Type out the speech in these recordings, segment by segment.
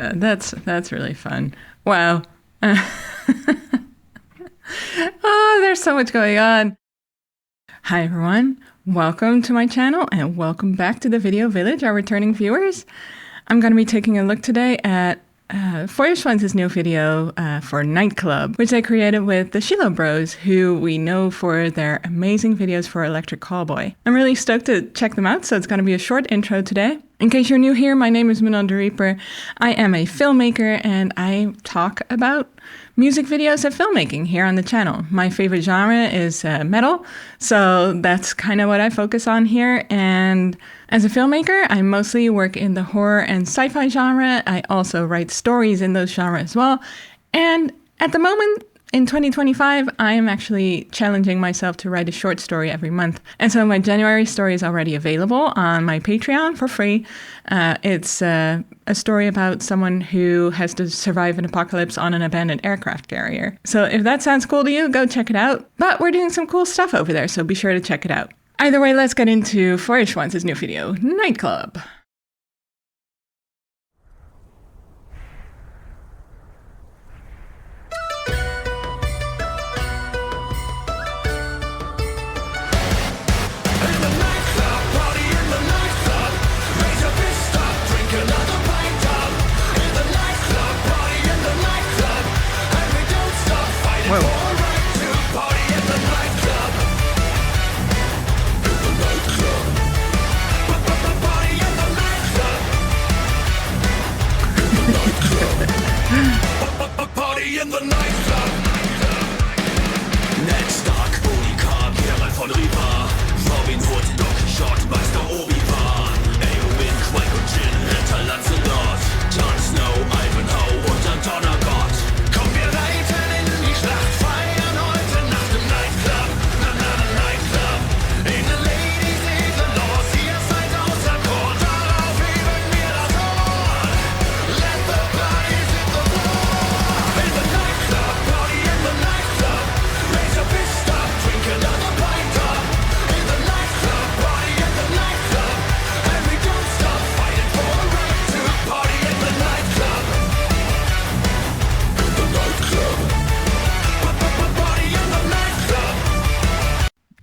Yeah, that's really fun. Wow. Oh, there's so much going on. Hi everyone, welcome to my channel and welcome back to the Video Village, our returning viewers. I'm going to be taking a look today at Feuerschwanz's new video for Knight Club, which I created with the Schillobros, who we know for their amazing videos for Electric Callboy. I'm really stoked to check them out, so it's going to be a short intro today. In case you're new here, my name is Manon the Reeper. I am a filmmaker and I talk about music videos and filmmaking here on the channel. My favorite genre is metal, so that's kind of what I focus on here. And as a filmmaker, I mostly work in the horror and sci-fi genre. I also write stories in those genres as well. And at the moment, in 2025, I am actually challenging myself to write a short story every month. And so my January story is already available on my Patreon for free. It's a story about someone who has to survive an apocalypse on an abandoned aircraft carrier. So if that sounds cool to you, go check it out. But we're doing some cool stuff over there, so be sure to check it out. Either way, let's get into Feuerschwanz's new video, Knight Club.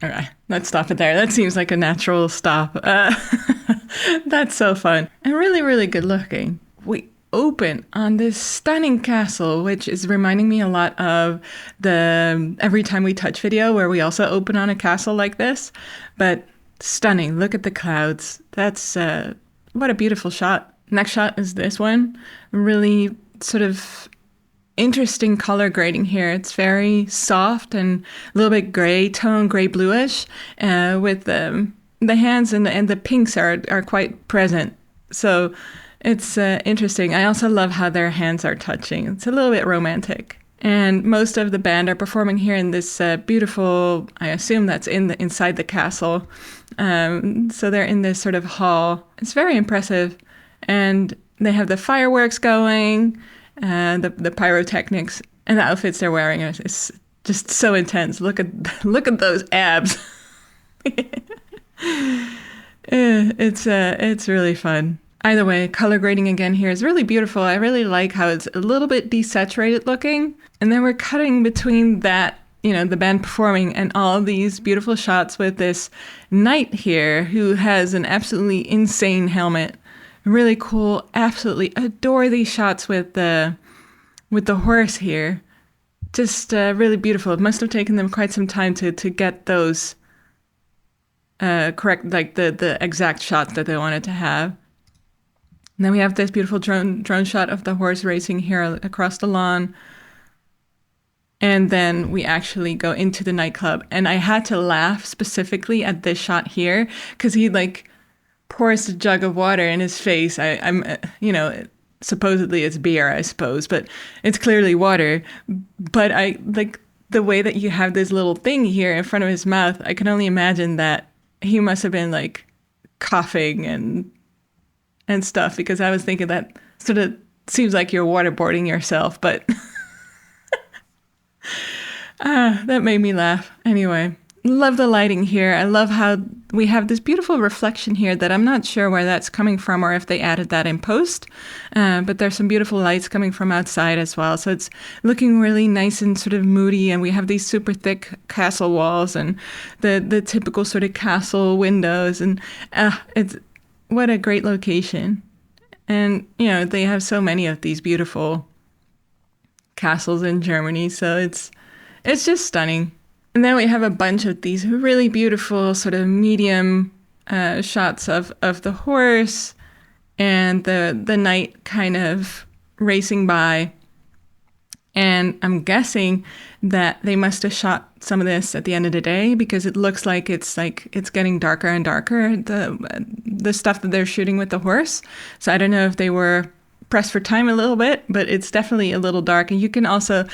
Okay, let's stop it there. That seems like a natural stop. That's so fun and really, really good looking. We open on this stunning castle, which is reminding me a lot of the Every Time We Touch video, where we also open on a castle like this. But stunning. Look at the clouds. That's what a beautiful shot. Next shot is this one. Really sort of interesting color grading here. It's very soft and a little bit gray tone, gray bluish, with the hands and the pinks are quite present. So it's interesting. I also love how their hands are touching. It's a little bit romantic. And most of the band are performing here in this beautiful, I assume that's inside the castle. So they're in this sort of hall. It's very impressive. And they have the fireworks going, the pyrotechnics, and the outfits they're wearing is just so intense. Look at those abs. It's really fun. Either way, color grading again here is really beautiful. I really like how it's a little bit desaturated looking, and then we're cutting between that, the band performing and all these beautiful shots with this knight here who has an absolutely insane helmet. Really cool. Absolutely adore these shots with the horse here. Just really beautiful. It must have taken them quite some time to get those correct, like the exact shots that they wanted to have. And then we have this beautiful drone shot of the horse racing here across the lawn. And then we actually go into the nightclub. And I had to laugh specifically at this shot here because he pours a jug of water in his face. I'm supposedly it's beer, I suppose, but it's clearly water. But I like the way that you have this little thing here in front of his mouth. I can only imagine that he must have been like coughing and stuff, because I was thinking that sort of seems like you're waterboarding yourself, but that made me laugh. Anyway, love the lighting here. I love how we have this beautiful reflection here that I'm not sure where that's coming from or if they added that in post. But there's some beautiful lights coming from outside as well. So it's looking really nice and sort of moody. And we have these super thick castle walls and the typical sort of castle windows. And it's what a great location. And, you know, they have so many of these beautiful castles in Germany. So it's just stunning. And then we have a bunch of these really beautiful sort of medium shots of the horse and the knight kind of racing by. And I'm guessing that they must have shot some of this at the end of the day because it looks like it's getting darker and darker, the stuff that they're shooting with the horse. So I don't know if they were pressed for time a little bit, but it's definitely a little dark. And you can also...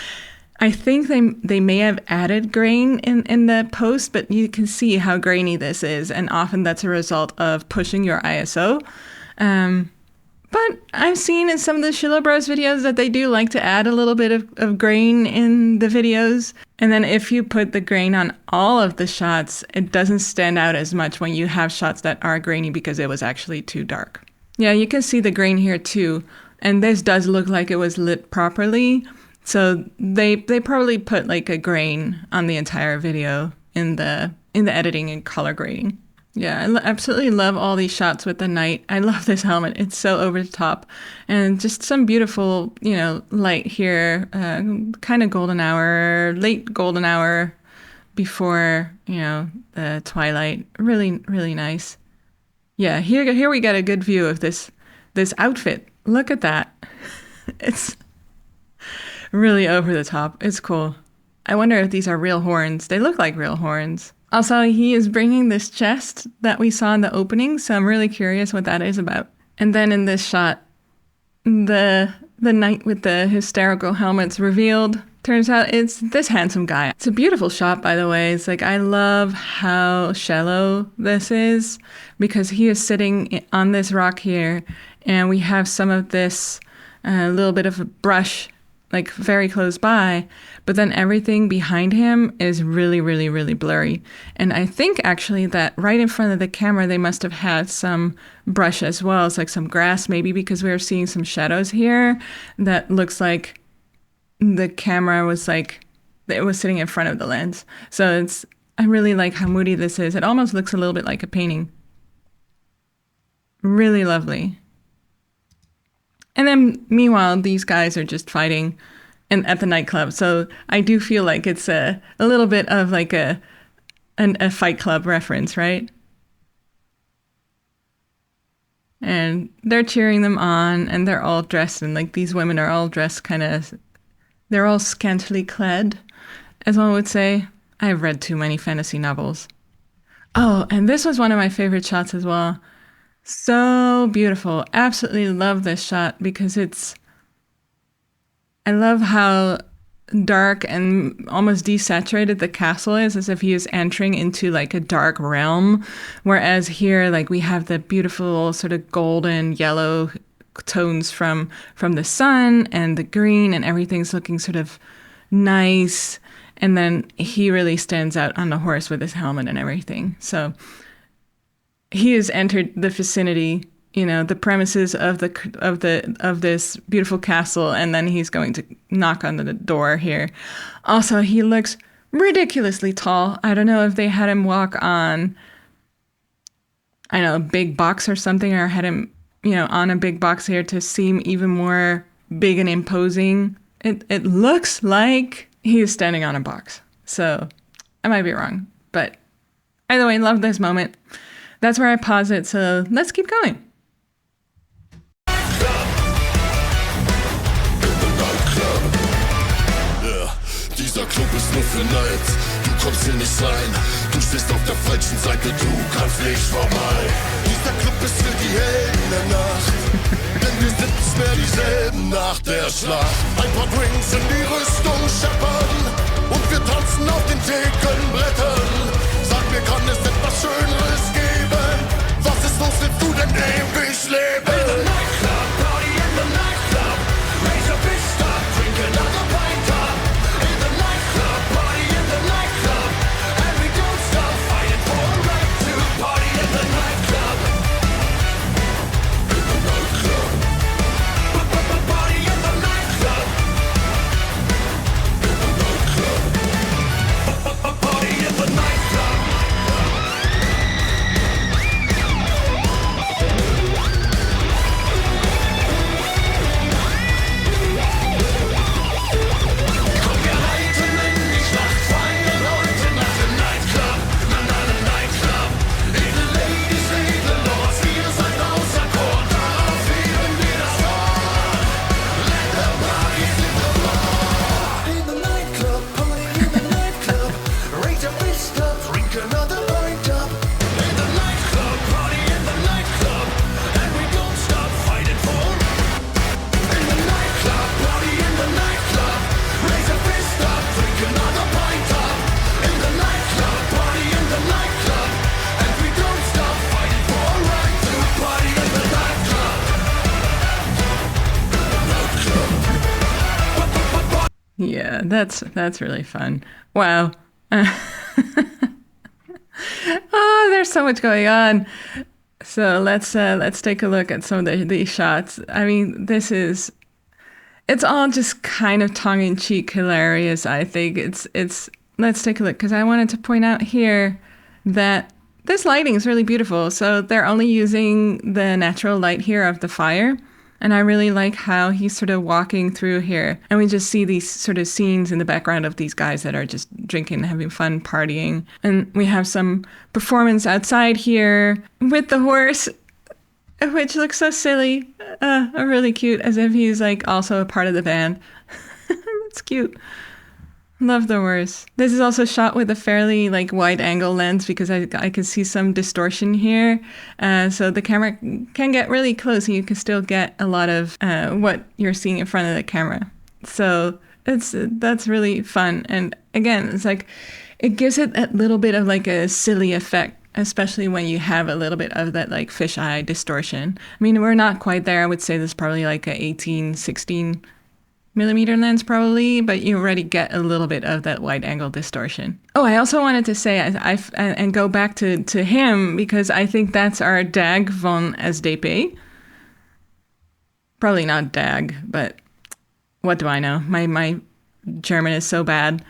I think they may have added grain in the post, but you can see how grainy this is. And often that's a result of pushing your ISO. But I've seen in some of the Schillobros videos that they do like to add a little bit of grain in the videos. And then if you put the grain on all of the shots, it doesn't stand out as much when you have shots that are grainy because it was actually too dark. Yeah, you can see the grain here too. And this does look like it was lit properly. So they probably put like a grain on the entire video in the editing and color grading. Yeah, I absolutely love all these shots with the knight. I love this helmet. It's so over the top. And just some beautiful, you know, light here, kind of golden hour, late golden hour before, you know, the twilight. Really, really nice. Yeah, here we got a good view of this outfit. Look at that. It's really over the top. It's cool. I wonder if these are real horns. They look like real horns. Also, he is bringing this chest that we saw in the opening, so I'm really curious what that is about. And then in this shot, the knight with the hysterical helmet's revealed. Turns out it's this handsome guy. It's a beautiful shot, by the way. It's like, I love how shallow this is because he is sitting on this rock here, and we have some of this little bit of a brush like very close by, but then everything behind him is really, really, really blurry. And I think actually that right in front of the camera, they must have had some brush as well. It's like some grass maybe, because we were seeing some shadows here that looks like the camera was like, it was sitting in front of the lens. So I really like how moody this is. It almost looks a little bit like a painting. Really lovely. And then, meanwhile, these guys are just fighting at the nightclub. So I do feel like it's a little bit of like a Fight Club reference, right? And they're cheering them on, and they're all dressed, and like these women are all dressed they're all scantily clad, as one would say. I've read too many fantasy novels. Oh, and this was one of my favorite shots as well. So beautiful. Absolutely love this shot because I love how dark and almost desaturated the castle is, as if he is entering into like a dark realm. Whereas here, like we have the beautiful sort of golden yellow tones from the sun and the green, and everything's looking sort of nice. And then he really stands out on the horse with his helmet and everything. So he has entered the vicinity, you know, the premises of this beautiful castle, and then he's going to knock on the door here. Also, he looks ridiculously tall. I don't know if they had him walk on, I don't know, a big box or something, or had him, you know, on a big box here to seem even more big and imposing. It looks like he is standing on a box. So I might be wrong, but either way, love this moment. That's where I pause it, so let's keep going. Dieser Club ist nur für Neid, du kommst hier nicht rein. Du stehst auf der falschen Seite, du kannst nicht vorbei. Dieser Club ist für die Helden der Nacht, denn wir sind nicht mehr dieselben nach der Schlacht. Ein paar Drinks in die Rüstung scheppern und wir tanzen auf den Thekenbrettern. Sag mir, kann es etwas Schöneres geben? Was ist los, willst du denn ewig leben? In the nightclub, party in the nightclub. Raise a fist up, drink another pint up. In the nightclub, party in the nightclub. And we don't Yeah, that's really fun. Wow. Oh, there's so much going on. So let's take a look at some of these shots. I mean, it's all just kind of tongue-in-cheek hilarious, I think. It's let's take a look because I wanted to point out here that this lighting is really beautiful. So they're only using the natural light here of the fire. And I really like how he's sort of walking through here. And we just see these sort of scenes in the background of these guys that are just drinking, having fun, partying. And we have some performance outside here with the horse, which looks so silly, really cute, as if he's like also a part of the band. It's cute. Love the horse. This is also shot with a fairly like wide angle lens because I can see some distortion here. So the camera can get really close and you can still get a lot of what you're seeing in front of the camera. So that's really fun. And again, it's like it gives it a little bit of like a silly effect, especially when you have a little bit of that like fisheye distortion. I mean, we're not quite there. I would say this is probably like a 18, 16 millimeter lens probably, but you already get a little bit of that wide angle distortion. Oh, I also wanted to say and go back to him because I think that's our Dag von SDP. Probably not Dag, but what do I know? My German is so bad.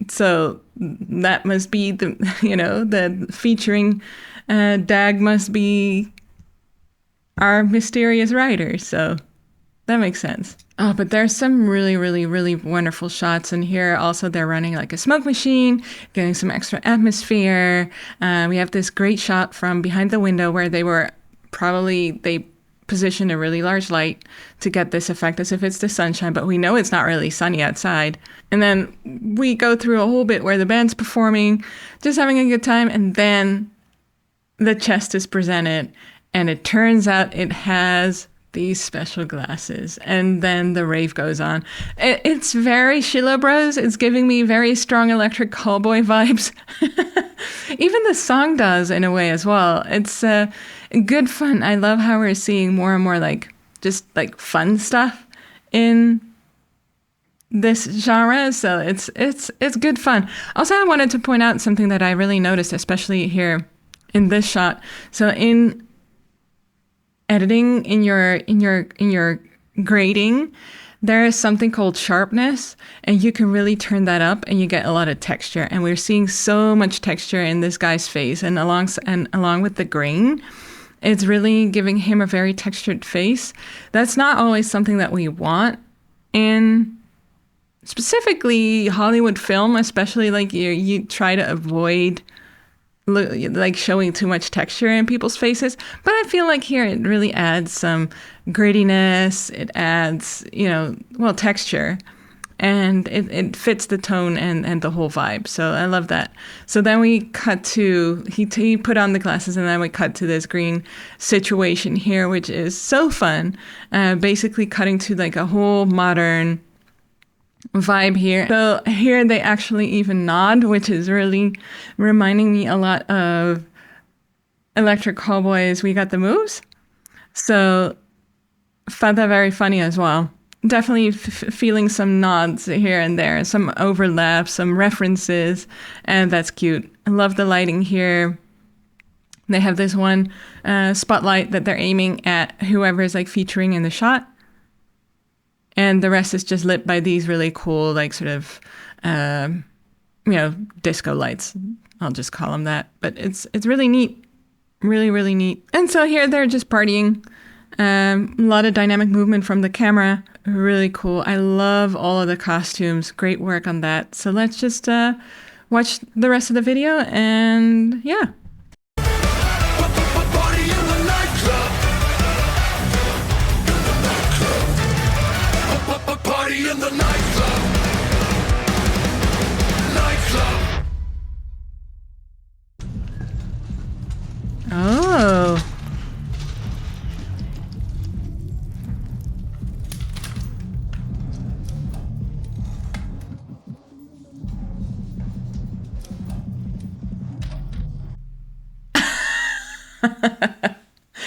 So that must be the featuring Dag must be our mysterious writer. So that makes sense. Oh, but there's some really, really, really wonderful shots in here. Also, they're running like a smoke machine, getting some extra atmosphere. We have this great shot from behind the window where they positioned a really large light to get this effect as if it's the sunshine, but we know it's not really sunny outside. And then we go through a whole bit where the band's performing, just having a good time, and then the chest is presented, and it turns out it has these special glasses, and then the rave goes on. It's very Schillobros. It's giving me very strong Electric Callboy vibes. Even the song does in a way as well. It's good fun. I love how we're seeing more and more like just like fun stuff in this genre. So it's good fun. Also, I wanted to point out something that I really noticed, especially here in this shot. So in editing, in your grading, there is something called sharpness, and you can really turn that up and you get a lot of texture. And we're seeing so much texture in this guy's face, and along with the grain, it's really giving him a very textured face. That's not always something that we want in specifically Hollywood film, especially like you try to avoid like showing too much texture in people's faces. But I feel like here it really adds some grittiness. It adds, texture. And it fits the tone and the whole vibe. So I love that. So then we cut to, he put on the glasses, and then we cut to this green situation here, which is so fun. Basically cutting to like a whole modern vibe here. So here they actually even nod, which is really reminding me a lot of Electric Callboys. We Got the Moves. So found that very funny as well. Definitely feeling some nods here and there, some overlap, some references, and that's cute. I love the lighting here. They have this one spotlight that they're aiming at whoever is like featuring in the shot. And the rest is just lit by these really cool, like sort of, disco lights. I'll just call them that. But it's really neat. Really, really neat. And so here they're just partying. A lot of dynamic movement from the camera. Really cool. I love all of the costumes. Great work on that. So let's just watch the rest of the video, and yeah. In the nightclub. Oh.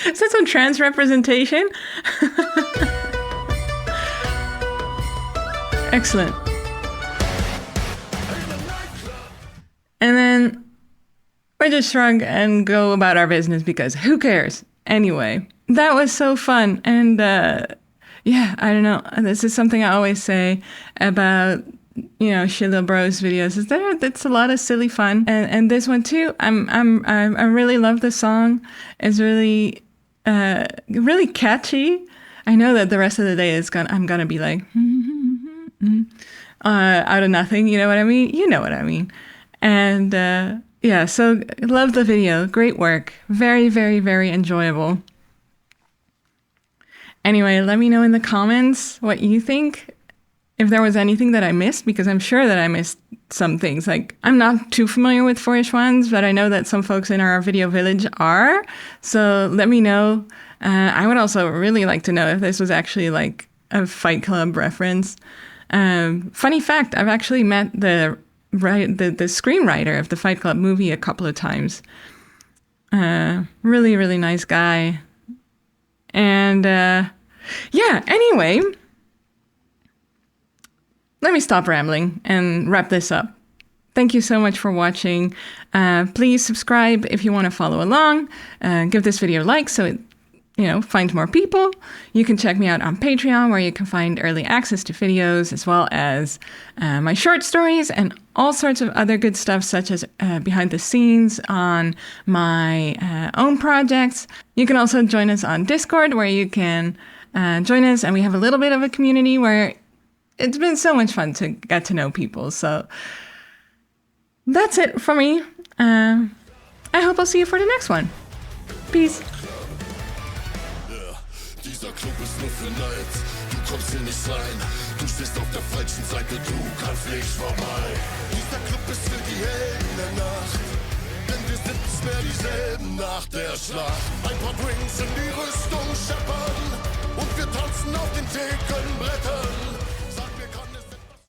Is that some trans representation? Excellent. And then we just shrug and go about our business because who cares? Anyway, that was so fun. And yeah, I don't know. This is something I always say about, you know, Schillobros videos. Is there? It's a lot of silly fun, and this one too. I really love the song. It's really really catchy. I know that the rest of the day I'm gonna be like out of nothing. You know what I mean? You know what I mean. And yeah, so love the video. Great work. Very, very, very enjoyable. Anyway, let me know in the comments what you think. If there was anything that I missed, because I'm sure that I missed some things. Like, I'm not too familiar with Feuerschwanz, but I know that some folks in our video village are. So let me know. I would also really like to know if this was actually like a Fight Club reference. Funny fact, I've actually met the screenwriter of the Fight Club movie a couple of times. Really, really nice guy. And yeah, anyway, let me stop rambling and wrap this up. Thank you so much for watching. Please subscribe if you want to follow along. Give this video a like so it finds more people. You can check me out on Patreon, where you can find early access to videos, as well as my short stories and all sorts of other good stuff, such as behind the scenes on my own projects. You can also join us on Discord, where you can join us, and we have a little bit of a community where it's been so much fun to get to know people. So that's it for me. I hope I'll see you for the next one. Peace. Dieser Club ist nur für Nights, du kommst hier nicht rein. Du stehst auf der falschen Seite, du kannst nicht vorbei. Dieser Club ist für die Helden der Nacht, denn wir sind nicht mehr dieselben nach der Schlacht. Ein paar Drinks in die Rüstung scheppern und wir tanzen auf den Thekenbrettern.